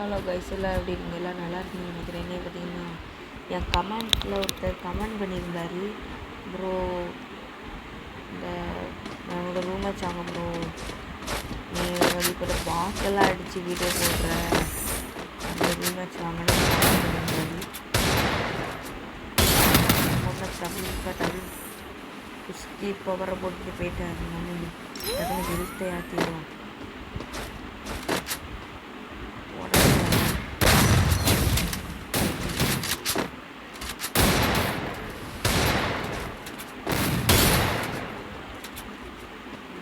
Hello guys, எல்லாம் எப்படி இருக்கீங்க? எல்லாம் நல்லா இருக்குன்னு நினைக்கிறேன். என்ன பார்த்தீங்கன்னா, என் கமெண்ட்டில் ஒருத்தர் கமெண்ட் பண்ணியிருந்தார், ப்ரோ இந்த என்னோட ரூம் வச்சாங்க ப்ரோ, நீ வெளிப்பட பாக்கெல்லாம் அடித்து வீடியோ போடுற அந்த ரூம் வச்சாங்கன்னு பண்ணியிருந்தாரு. டபுள் குஸ்தி பவரை போட்டுட்டு போயிட்டாரு. நம்ம டக்குனு ஹெல்த்தை ஆற்றிடுவோம்.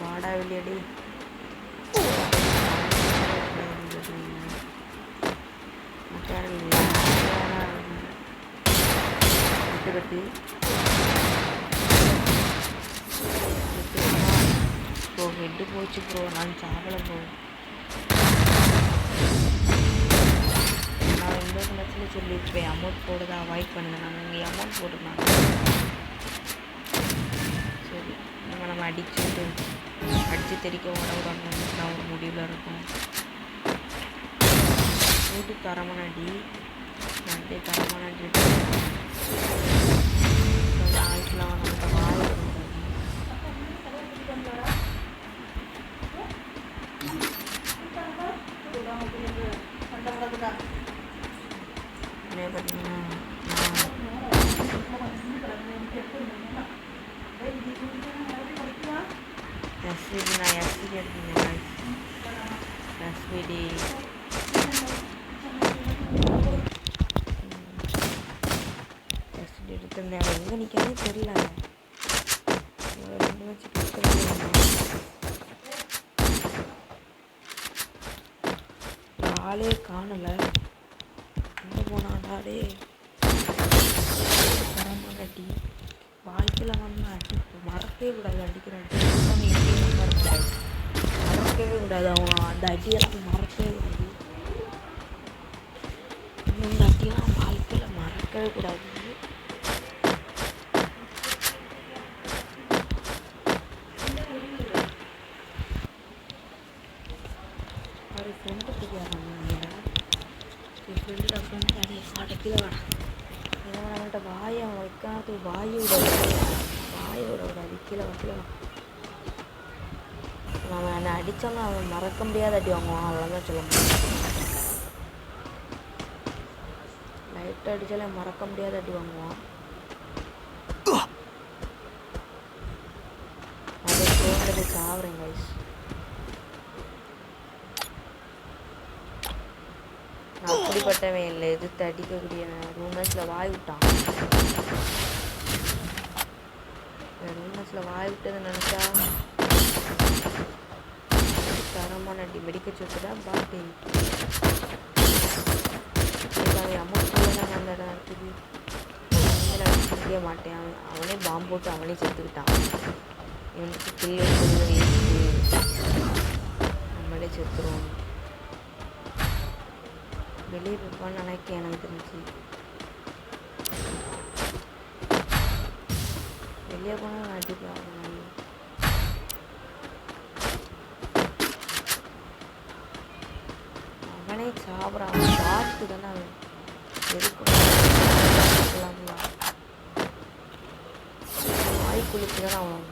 வாடா வெளியடி கட்டி ப்ரோ ஹெட்டு போச்சு ப்ரோ. நான் சாப்பிட ப்ரோ. நான் இன்னொரு மேட்ச்சில் சொல்லியிருப்பேன், அமௌண்ட் போடுறத அவாய்ட் பண்ணுங்கள். நாங்கள் இங்கே அமௌண்ட் போட்டுருந்தாங்க. சரி, நம்ம அடித்து தெரிக்க உடம்புறாங்க. நான் ஒரு முடிவில் இருக்கும். வீட்டு தரமான அடி அப்படியே தரமான அடி ஆயிக்கலாம். நம்மகிட்ட வாய் பார்த்தீங்கன்னா எஸ்விடி நான் எஸ்விடி எடுத்தீங்க. எஸ்விடி எடுத்திருந்தேன். எங்கே நிற்காதே தெரியல. ரெண்டு வச்சு ஆளே காணலை. எங்கே போனாடாடே தரமாட்டி வாழ்க்கையில் வந்து அடி மறக்கவே கூடாது. அடிக்கிற அடி மறக்கவே கூடாது. அவன் அந்த அடியெல்லாம் மறக்கவே கூடாது. இந்த அடியெல்லாம் வாழ்க்கையில் மறக்கவே கூடாது. ஒரு ஃப்ரெண்டு பிடிக்காது. என் ஃப்ரெண்டு டாக்டர் அடி சாட்டைக்கில் வேணாம். ஏன்னா நம்மள்கிட்ட வாயை வைக்காது. வாயோட விடாது. கீழே வைக்கலாம். நம்ம என்னை அடித்தோன்னா அவன் மறக்க முடியாத அடி வாங்குவான். அவ்வளோதான் சொல்ல முடியும். லைட்டாக அடித்தாலே மறக்க முடியாத அடி வாங்குவான். அதை தோன்றது சாவுறேன் கைஸ். நான் அப்படிப்பட்டவன் இல்லை. எதிர்த்து அடிக்கக்கூடிய ரூமர்ஸில் வாய் விட்டான். ரூமர்ஸில் வாய் விட்டதை நினச்சா தரமான அடி மெடிக்க சுட்டுதான் பாட்டு. அமௌண்ட் தான் அந்த இடம் இருக்குது. அடிக்க மாட்டேன். அவனே பாம்பு போட்டு அவனே செத்துக்கிட்டான். இவனுக்கு கில்லு நம்மளே செத்துருவோம். வெளியே போப்பான்னு நினைக்க எனக்கு தெரிஞ்சு. வெளியே போனால் அடிப்பாங்க. அவனே சாப்பிட்றான். பார்த்து தானே அவன் எதுக்குலாம்ல வாய்க்குழுக்கு தானே அவன்.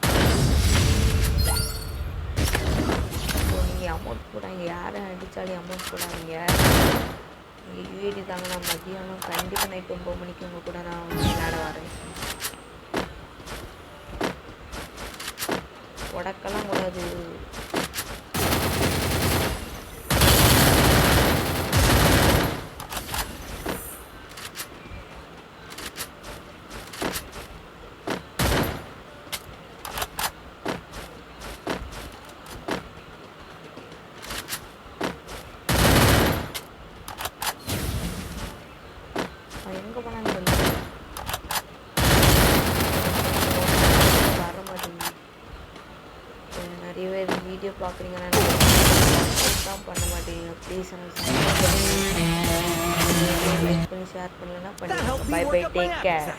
நீங்கள் அமௌண்ட் போடாங்க. யாரை அடித்தாலும் அமௌண்ட் போடாதீங்க. நீங்கள் யூஏடி தாங்க. நான் மதியானம் கண்டிப்பாக நைட் 9 மணிக்கு உங்கள் கூட நான் விளையாட வரேன். உடக்கெல்லாம் கூடாது. எங்கே போனான்னு சொல்லி வர மாட்டேங்குது. நிறைய பேர் வீடியோ பார்க்குறீங்கன்னா தான் பண்ண மாட்டேங்க. ப்ளீஸ் லைக் பண்ணி ஷேர் பண்ணலன்னா பண்ணுங்க. Bye bye, take care.